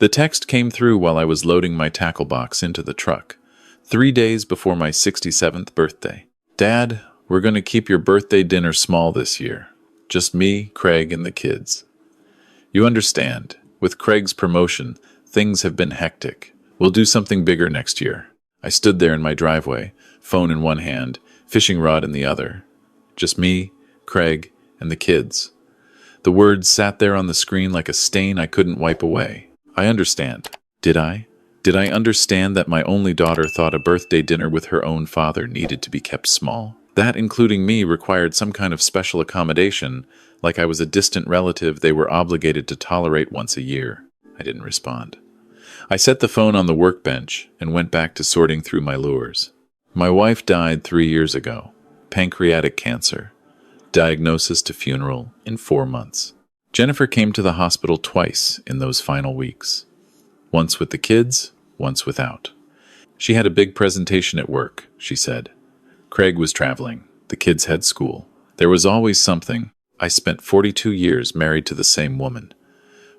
The text came through while I was loading my tackle box into the truck, 3 days before my 67th birthday. Dad, we're going to keep your birthday dinner small this year. Just me, Craig, and the kids. You understand, with Craig's promotion, things have been hectic. We'll do something bigger next year. I stood there in my driveway, phone in one hand, fishing rod in the other. Just me, Craig, and the kids. The words sat there on the screen like a stain I couldn't wipe away. I understand. Did I? Did I understand that my only daughter thought a birthday dinner with her own father needed to be kept small? That, including me, required some kind of special accommodation, like I was a distant relative they were obligated to tolerate once a year. I didn't respond. I set the phone on the workbench and went back to sorting through my lures. My wife died 3 years ago. Pancreatic cancer. Diagnosis to funeral in 4 months. Jennifer came to the hospital twice in those final weeks. Once with the kids, once without. She had a big presentation at work, she said. Craig was traveling. The kids had school. There was always something. I spent 42 years married to the same woman.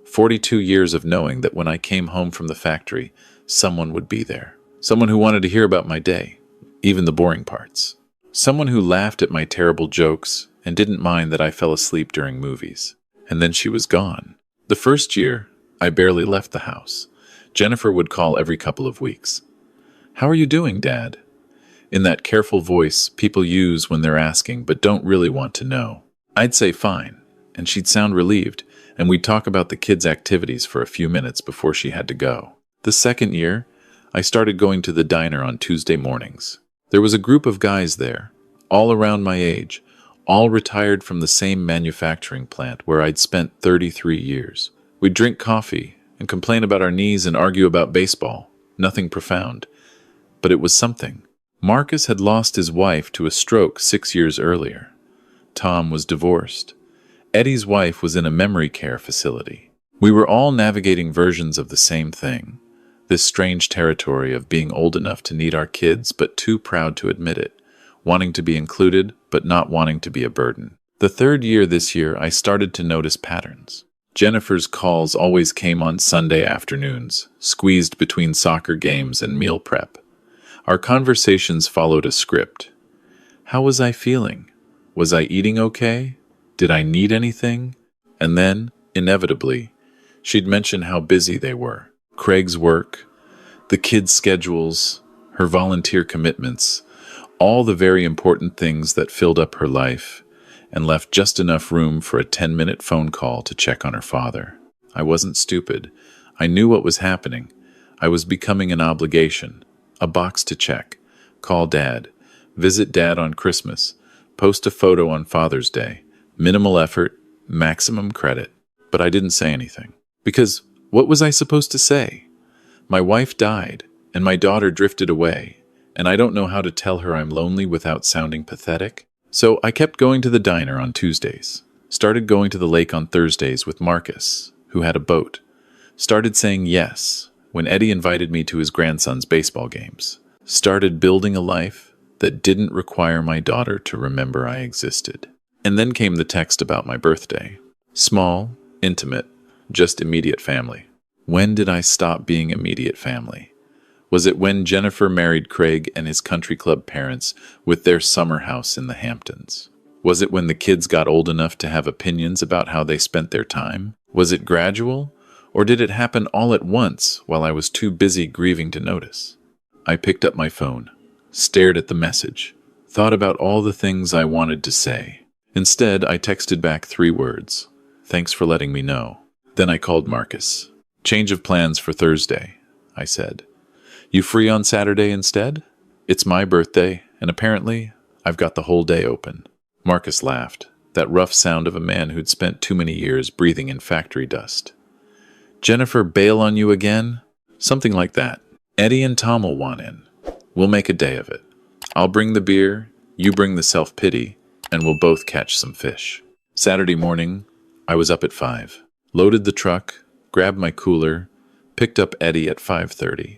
42 years of knowing that when I came home from the factory, someone would be there. Someone who wanted to hear about my day, even the boring parts. Someone who laughed at my terrible jokes and didn't mind that I fell asleep during movies. And then she was gone. The first year, I barely left the house. Jennifer would call every couple of weeks. "How are you doing, Dad?" In that careful voice people use when they're asking but don't really want to know. I'd say fine, and she'd sound relieved, and we'd talk about the kids' activities for a few minutes before she had to go. The second year, I started going to the diner on Tuesday mornings. There was a group of guys there, all around my age, all retired from the same manufacturing plant where I'd spent 33 years. We'd drink coffee and complain about our knees and argue about baseball. Nothing profound. But it was something. Marcus had lost his wife to a stroke 6 years earlier. Tom was divorced. Eddie's wife was in a memory care facility. We were all navigating versions of the same thing. This strange territory of being old enough to need our kids but too proud to admit it. Wanting to be included, but not wanting to be a burden. The third year this year, I started to notice patterns. Jennifer's calls always came on Sunday afternoons, squeezed between soccer games and meal prep. Our conversations followed a script. How was I feeling? Was I eating okay? Did I need anything? And then, inevitably, she'd mention how busy they were. Craig's work, the kids' schedules, her volunteer commitments, all the very important things that filled up her life and left just enough room for a 10-minute phone call to check on her father. I wasn't stupid. I knew what was happening. I was becoming an obligation, a box to check. Call Dad, visit Dad on Christmas, post a photo on Father's Day. Minimal effort, maximum credit. But I didn't say anything. Because what was I supposed to say? My wife died, and my daughter drifted away. And I don't know how to tell her I'm lonely without sounding pathetic. So I kept going to the diner on Tuesdays. Started going to the lake on Thursdays with Marcus, who had a boat. Started saying yes when Eddie invited me to his grandson's baseball games. Started building a life that didn't require my daughter to remember I existed. And then came the text about my birthday. Small, intimate, just immediate family. When did I stop being immediate family? Was it when Jennifer married Craig and his country club parents with their summer house in the Hamptons? Was it when the kids got old enough to have opinions about how they spent their time? Was it gradual, or did it happen all at once while I was too busy grieving to notice? I picked up my phone, stared at the message, thought about all the things I wanted to say. Instead, I texted back 3 words. Thanks for letting me know. Then I called Marcus. Change of plans for Thursday, I said. You free on Saturday instead? It's my birthday, and apparently, I've got the whole day open. Marcus laughed, that rough sound of a man who'd spent too many years breathing in factory dust. Jennifer bail on you again? Something like that. Eddie and Tom will want in. We'll make a day of it. I'll bring the beer, you bring the self-pity, and we'll both catch some fish. Saturday morning, I was up at 5. Loaded the truck, grabbed my cooler, picked up Eddie at 5:30.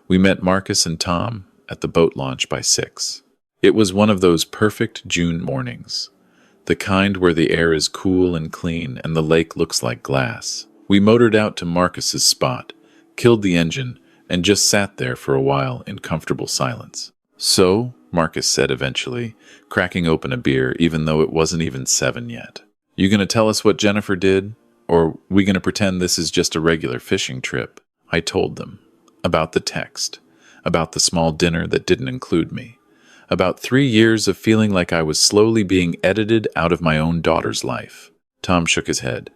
We met Marcus and Tom at the boat launch by 6. It was one of those perfect June mornings, the kind where the air is cool and clean and the lake looks like glass. We motored out to Marcus's spot, killed the engine, and just sat there for a while in comfortable silence. "So," Marcus said eventually, cracking open a beer even though it wasn't even 7 yet. "You gonna tell us what Jennifer did? Or we gonna pretend this is just a regular fishing trip?" I told them. About the text. About the small dinner that didn't include me. About 3 years of feeling like I was slowly being edited out of my own daughter's life. Tom shook his head.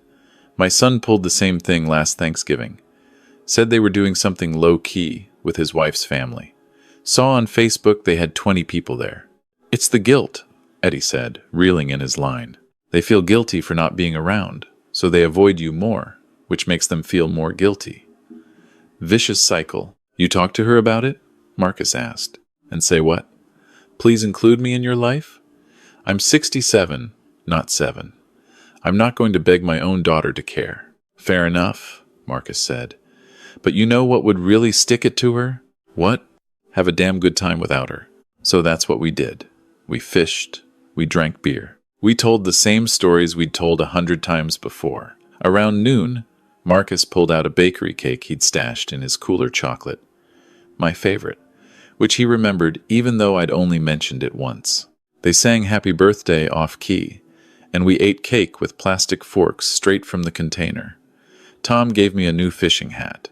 "My son pulled the same thing last Thanksgiving. Said they were doing something low-key with his wife's family. Saw on Facebook they had 20 people there. It's the guilt," Eddie said, reeling in his line. "They feel guilty for not being around, so they avoid you more, which makes them feel more guilty." Vicious cycle. "You talk to her about it?" Marcus asked. "And say what? Please include me in your life? I'm 67, not 7. I'm not going to beg my own daughter to care." "Fair enough," Marcus said. "But you know what would really stick it to her?" "What?" "Have a damn good time without her." So that's what we did. We fished. We drank beer. We told the same stories we'd told 100 times before. Around noon, Marcus pulled out a bakery cake he'd stashed in his cooler chocolate. My favorite, which he remembered even though I'd only mentioned it once. They sang Happy Birthday off-key, and we ate cake with plastic forks straight from the container. Tom gave me a new fishing hat.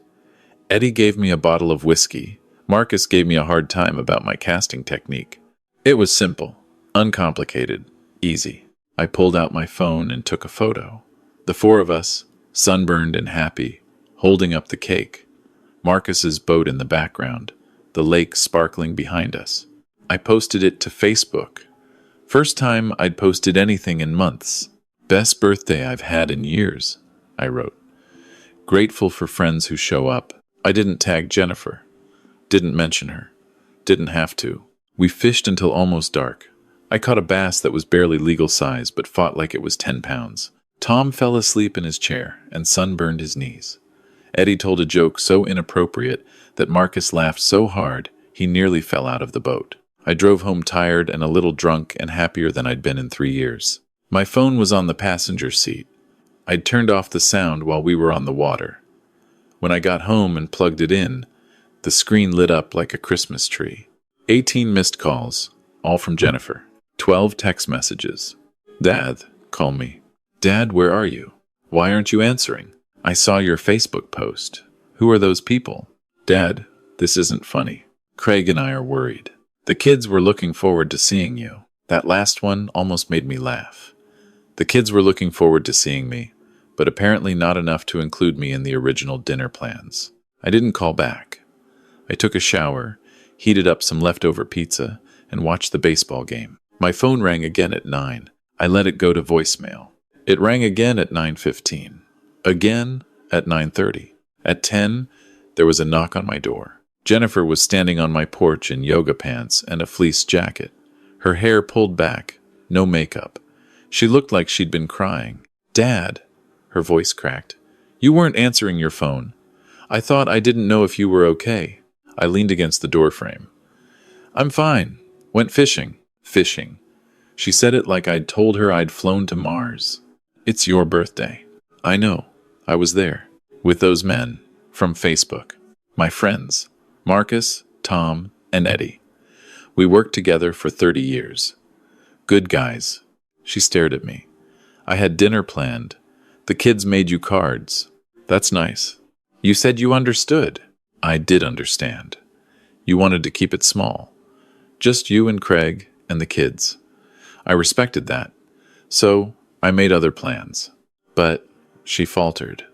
Eddie gave me a bottle of whiskey. Marcus gave me a hard time about my casting technique. It was simple, uncomplicated, easy. I pulled out my phone and took a photo. The 4 of us, sunburned and happy, holding up the cake. Marcus's boat in the background, the lake sparkling behind us. I posted it to Facebook. First time I'd posted anything in months. "Best birthday I've had in years," I wrote. Grateful for friends who show up. I didn't tag Jennifer. Didn't mention her. Didn't have to. We fished until almost dark. I caught a bass that was barely legal size but fought like it was 10 pounds. Tom fell asleep in his chair and sunburned his knees. Eddie told a joke so inappropriate that Marcus laughed so hard he nearly fell out of the boat. I drove home tired and a little drunk and happier than I'd been in 3 years. My phone was on the passenger seat. I'd turned off the sound while we were on the water. When I got home and plugged it in, the screen lit up like a Christmas tree. 18 missed calls, all from Jennifer. 12 text messages. "Dad, call me." "Dad, where are you? Why aren't you answering? I saw your Facebook post. Who are those people?" "Dad, this isn't funny. Craig and I are worried. The kids were looking forward to seeing you." That last one almost made me laugh. The kids were looking forward to seeing me, but apparently not enough to include me in the original dinner plans. I didn't call back. I took a shower, heated up some leftover pizza, and watched the baseball game. My phone rang again at 9. I let it go to voicemail. It rang again at 9:15. Again at 9:30. At 10, there was a knock on my door. Jennifer was standing on my porch in yoga pants and a fleece jacket. Her hair pulled back, no makeup. She looked like she'd been crying. "Dad," her voice cracked. "You weren't answering your phone. I thought I didn't know if you were okay." I leaned against the doorframe. "I'm fine. Went fishing." Fishing. She said it like I'd told her I'd flown to Mars. "It's your birthday." I know. I was there. With those men. From Facebook. My friends. Marcus, Tom, and Eddie. We worked together for 30 years. Good guys. She stared at me. "I had dinner planned. The kids made you cards." "That's nice." "You said you understood." I did understand. "You wanted to keep it small. Just you and Craig and the kids." I respected that. So I made other plans. "But," she faltered.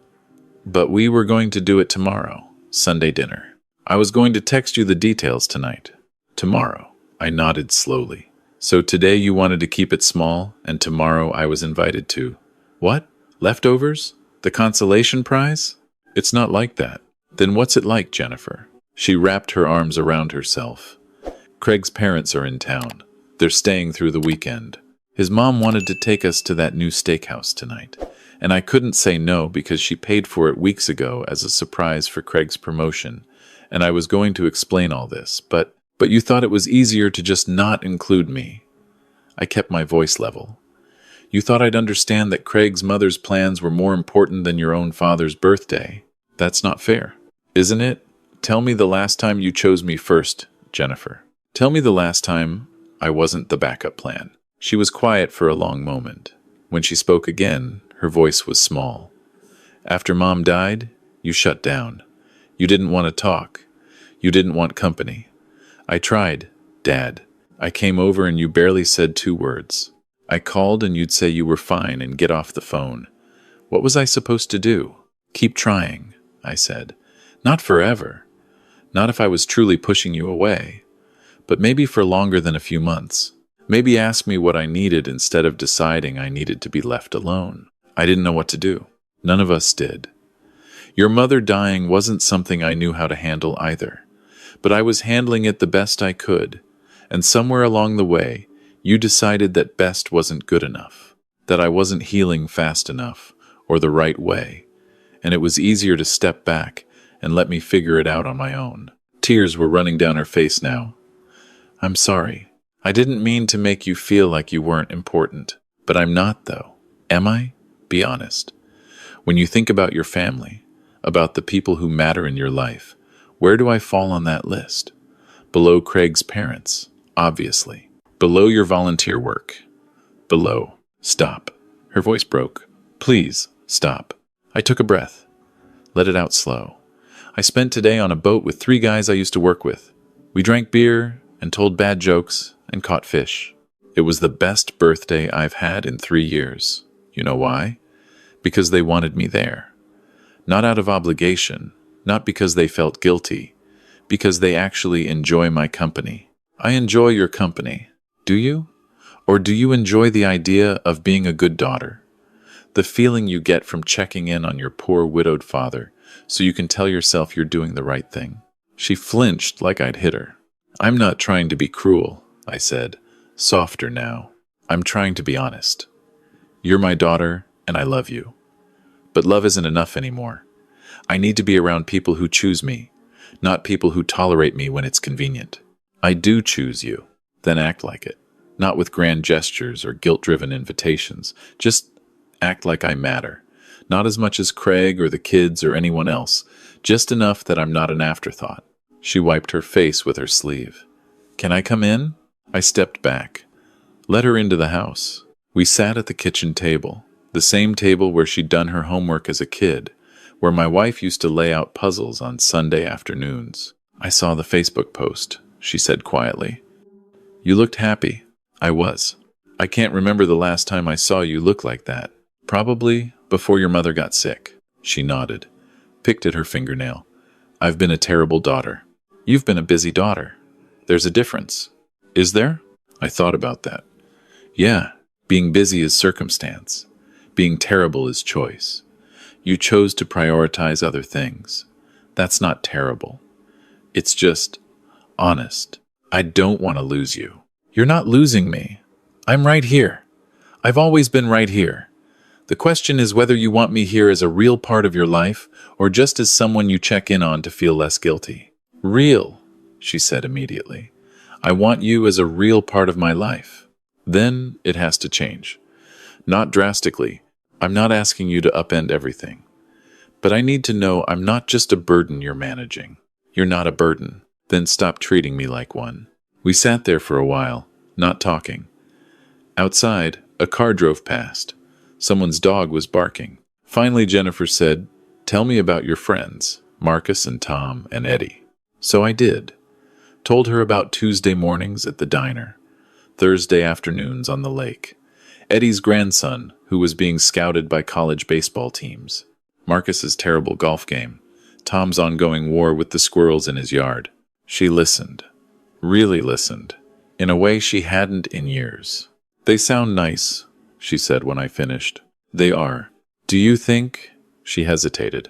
"But we were going to do it tomorrow, Sunday dinner. I was going to text you the details tonight." "Tomorrow." I nodded slowly. "So today you wanted to keep it small, and tomorrow I was invited to." "What? Leftovers? The consolation prize?" "It's not like that." "Then what's it like, Jennifer?" She wrapped her arms around herself. "Craig's parents are in town. They're staying through the weekend. His mom wanted to take us to that new steakhouse tonight, and I couldn't say no because she paid for it weeks ago as a surprise for Craig's promotion, and I was going to explain all this, but you thought it was easier to just not include me." I kept my voice level. You thought I'd understand that Craig's mother's plans were more important than your own father's birthday. That's not fair, isn't it? Tell me the last time you chose me first, Jennifer. Tell me the last time I wasn't the backup plan. She was quiet for a long moment. When she spoke again, her voice was small. After Mom died, you shut down. You didn't want to talk. You didn't want company. I tried, Dad. I came over and you barely said 2 words. I called and you'd say you were fine and get off the phone. What was I supposed to do? Keep trying, I said. Not forever. Not if I was truly pushing you away. But maybe for longer than a few months. Maybe ask me what I needed instead of deciding I needed to be left alone. I didn't know what to do. None of us did. Your mother dying wasn't something I knew how to handle either. But I was handling it the best I could. And somewhere along the way, you decided that best wasn't good enough. That I wasn't healing fast enough or the right way. And it was easier to step back and let me figure it out on my own. Tears were running down her face now. I'm sorry. I didn't mean to make you feel like you weren't important. But I'm not, though. Am I? Be honest. When you think about your family, about the people who matter in your life, where do I fall on that list? Below Craig's parents, obviously. Below your volunteer work. Below. Stop. Her voice broke. Please, stop. I took a breath. Let it out slow. I spent today on a boat with 3 guys I used to work with. We drank beer and told bad jokes and caught fish. It was the best birthday I've had in 3 years. You know why? Because they wanted me there. Not out of obligation, not because they felt guilty, because they actually enjoy my company. I enjoy your company. Do you? Or do you enjoy the idea of being a good daughter? The feeling you get from checking in on your poor widowed father so you can tell yourself you're doing the right thing. She flinched like I'd hit her. I'm not trying to be cruel, I said, softer now. I'm trying to be honest. You're my daughter, and I love you. But love isn't enough anymore. I need to be around people who choose me, not people who tolerate me when it's convenient. I do choose you, then act like it. Not with grand gestures or guilt-driven invitations. Just act like I matter. Not as much as Craig or the kids or anyone else. Just enough that I'm not an afterthought. She wiped her face with her sleeve. Can I come in? I stepped back. Let her into the house. We sat at the kitchen table, the same table where she'd done her homework as a kid, where my wife used to lay out puzzles on Sunday afternoons. I saw the Facebook post, she said quietly. You looked happy. I was. I can't remember the last time I saw you look like that. Probably before your mother got sick. She nodded, picked at her fingernail. I've been a terrible daughter. You've been a busy daughter. There's a difference. Is there? I thought about that. Yeah, being busy is circumstance. Being terrible is choice. You chose to prioritize other things. That's not terrible. It's just honest. I don't want to lose you. You're not losing me. I'm right here. I've always been right here. The question is whether you want me here as a real part of your life or just as someone you check in on to feel less guilty. Real, she said immediately. I want you as a real part of my life. Then it has to change. Not drastically. I'm not asking you to upend everything. But I need to know I'm not just a burden you're managing. You're not a burden. Then stop treating me like one. We sat there for a while, not talking. Outside, a car drove past. Someone's dog was barking. Finally, Jennifer said, Tell me about your friends, Marcus and Tom and Eddie. So I did. Told her about Tuesday mornings at the diner, Thursday afternoons on the lake, Eddie's grandson, who was being scouted by college baseball teams, Marcus's terrible golf game, Tom's ongoing war with the squirrels in his yard. She listened. Really listened. In a way she hadn't in years. They sound nice, she said when I finished. They are. Do you think, she hesitated,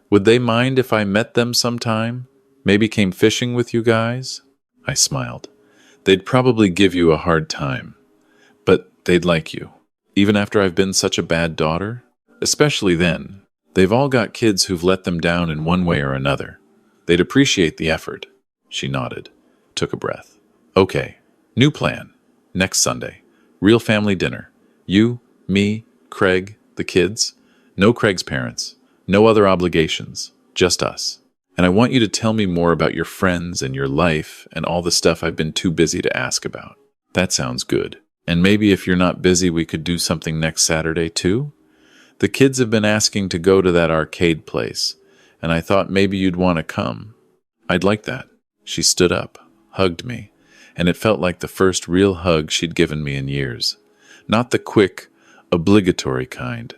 would they mind if I met them sometime? Maybe came fishing with you guys? I smiled. They'd probably give you a hard time. But they'd like you. Even after I've been such a bad daughter? Especially then. They've all got kids who've let them down in one way or another. They'd appreciate the effort. She nodded. Took a breath. Okay. New plan. Next Sunday. Real family dinner. You, Me, Craig, the kids. No Craig's parents. No other obligations. Just us. And I want you to tell me more about your friends and your life and all the stuff I've been too busy to ask about. That sounds good. And maybe if you're not busy, we could do something next Saturday too? The kids have been asking to go to that arcade place, and I thought maybe you'd want to come. I'd like that. She stood up, hugged me, and it felt like the first real hug she'd given me in years. Not the quick, obligatory kind.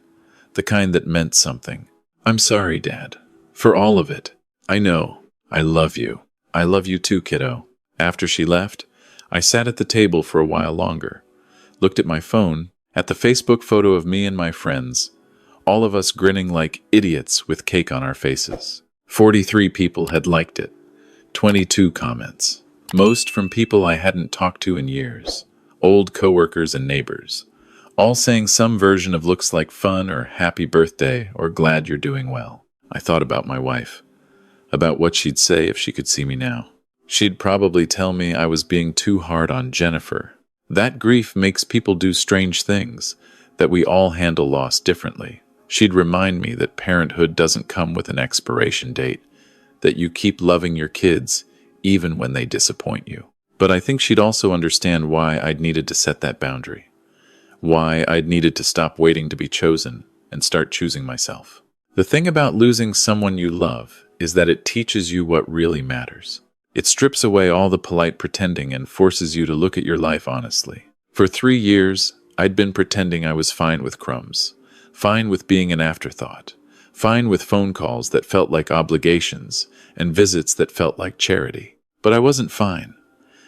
The kind that meant something. I'm sorry, Dad. For all of it. I know. I love you. I love you too, kiddo. After she left, I sat at the table for a while longer. Looked at my phone, at the Facebook photo of me and my friends. All of us grinning like idiots with cake on our faces. 43 people had liked it. 22 comments. Most from people I hadn't talked to in years. Old coworkers and neighbors. All saying some version of looks like fun or happy birthday or glad you're doing well. I thought about my wife. About what she'd say if she could see me now. She'd probably tell me I was being too hard on Jennifer. That grief makes people do strange things, that we all handle loss differently. She'd remind me that parenthood doesn't come with an expiration date, that you keep loving your kids even when they disappoint you. But I think she'd also understand why I'd needed to set that boundary. Why I'd needed to stop waiting to be chosen and start choosing myself. The thing about losing someone you love is that it teaches you what really matters. It strips away all the polite pretending and forces you to look at your life honestly. For 3 years, I'd been pretending I was fine with crumbs, fine with being an afterthought, fine with phone calls that felt like obligations and visits that felt like charity. But I wasn't fine.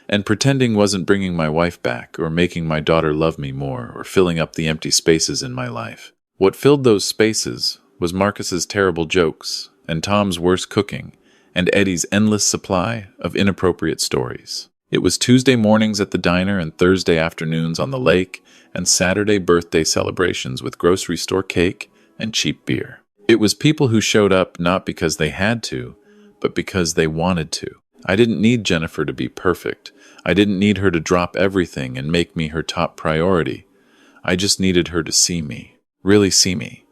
And pretending wasn't bringing my wife back or making my daughter love me more or filling up the empty spaces in my life. What filled those spaces was Marcus's terrible jokes and Tom's worst cooking and Eddie's endless supply of inappropriate stories. It was Tuesday mornings at the diner and Thursday afternoons on the lake and Saturday birthday celebrations with grocery store cake and cheap beer. It was people who showed up not because they had to, but because they wanted to. I didn't need Jennifer to be perfect. I didn't need her to drop everything and make me her top priority. I just needed her to see me, really see me.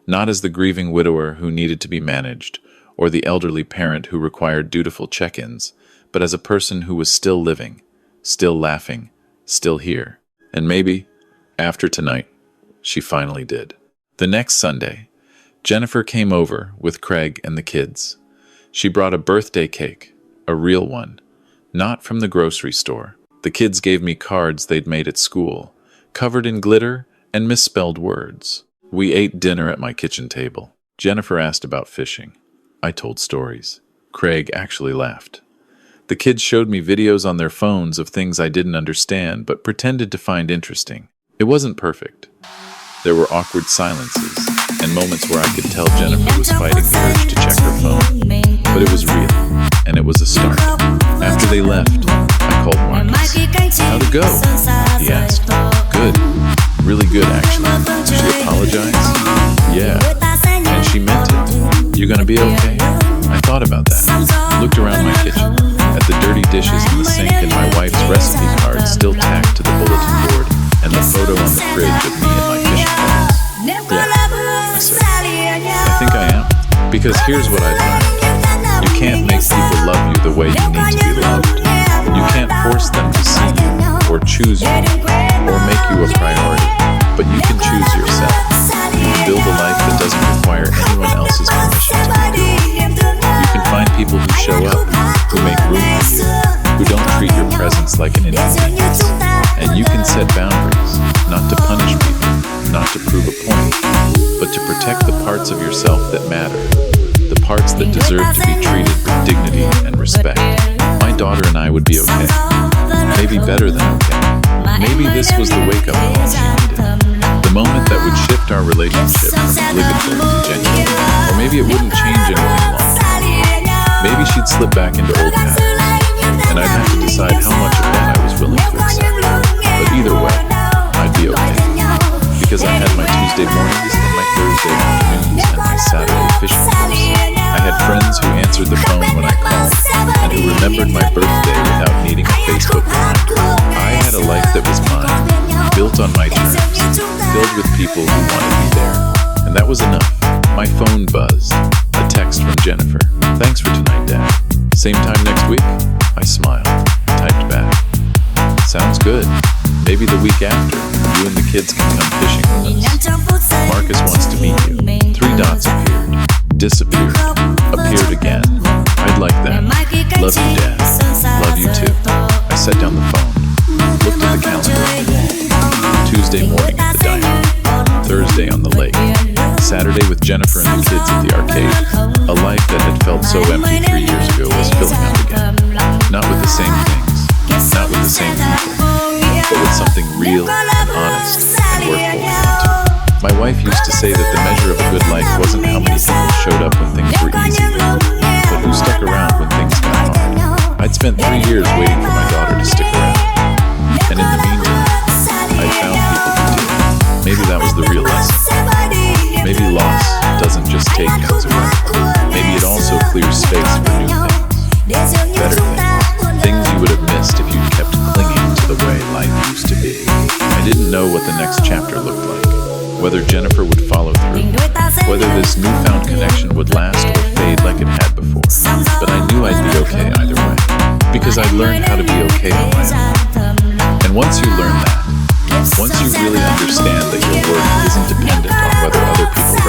Not as the grieving widower who needed to be managed, or the elderly parent who required dutiful check-ins, but as a person who was still living, still laughing, still here. And maybe, after tonight, she finally did. The next Sunday, Jennifer came over with Craig and the kids. She brought a birthday cake, a real one, not from the grocery store. The kids gave me cards they'd made at school, covered in glitter and misspelled words. We ate dinner at my kitchen table. Jennifer asked about fishing. I told stories. Craig actually laughed. The kids showed me videos on their phones of things I didn't understand but pretended to find interesting. It wasn't perfect. There were awkward silences and moments where I could tell Jennifer was fighting the urge to check her phone. But it was real, and it was a start. After they left, I called Marcus. How'd it go? He asked. Good. Really good, actually. She apologized? Yeah. And she meant it. You gonna be okay? I thought about that. Looked around my kitchen, at the dirty dishes in the sink and my wife's recipe card still tacked to the bulletin board, and the photo on the fridge of me and my kitchen towels. Yeah, I said. I think I am. Because here's what I learned. You can't make people love you the way you need to be loved. You can't force them to see you, or choose you, or make you a priority. But you can choose yourself. You can build a life that doesn't require anyone else's permission to be good. You can find people who show up, who make room for you, who don't treat your presence like an inconvenience. And you can set boundaries, not to punish people, not to prove a point, but to protect the parts of yourself that matter, the parts that deserve to be treated with dignity and respect. My daughter and I would be okay. Maybe better than okay. Maybe this was the wake-up call she needed. The moment that would shift our relationship from obligatory to genuine. Or maybe it wouldn't change anything long. Maybe she'd slip back into old patterns, and I'd have to decide how much of that I was willing to accept. But either way, I'd be okay. Because I had my Tuesday mornings and my Thursday afternoons and my Saturday fishing trips. I had friends who answered the phone when I called, and who remembered my birthday without needing a Facebook reminder. I had a life that was mine, built built on my terms, filled with people who wanted me there. And that was enough. My phone buzzed. A text from Jennifer. Thanks for tonight, Dad. Same time next week? I smiled, typed back. Sounds good. Maybe the week after, you and the kids can come fishing with us. Marcus wants to meet you. 3 dots appeared, disappeared, appeared again. I'd like that. Love you, Dad. Love you too. I set down the phone, looked at the calendar. Tuesday morning at the diner. Thursday on the lake. Saturday with Jennifer and the kids at the arcade. A life that had felt so empty 3 years ago was filling up again. Not with the same things, not with the same people, but with something real and honest and worth holding on to. My wife used to say that the measure of a good life wasn't how many people showed up when things were easy, but who stuck around when things got hard. I'd spent 3 years waiting for my daughter to stick around, and in the meantime, I'd found people who did. Maybe that was the real lesson. Maybe loss doesn't just take things away. Maybe it also clears space for new things, better things, things you would have missed if you'd kept clinging to the way life used to be. I didn't know what the next chapter looked like, whether Jennifer would follow through, whether this newfound connection would last or fade like it had before. But I knew I'd be okay either way, because I'd learned how to be okay on my own. And once you learn that, once you really understand that your worth isn't dependent on whether other people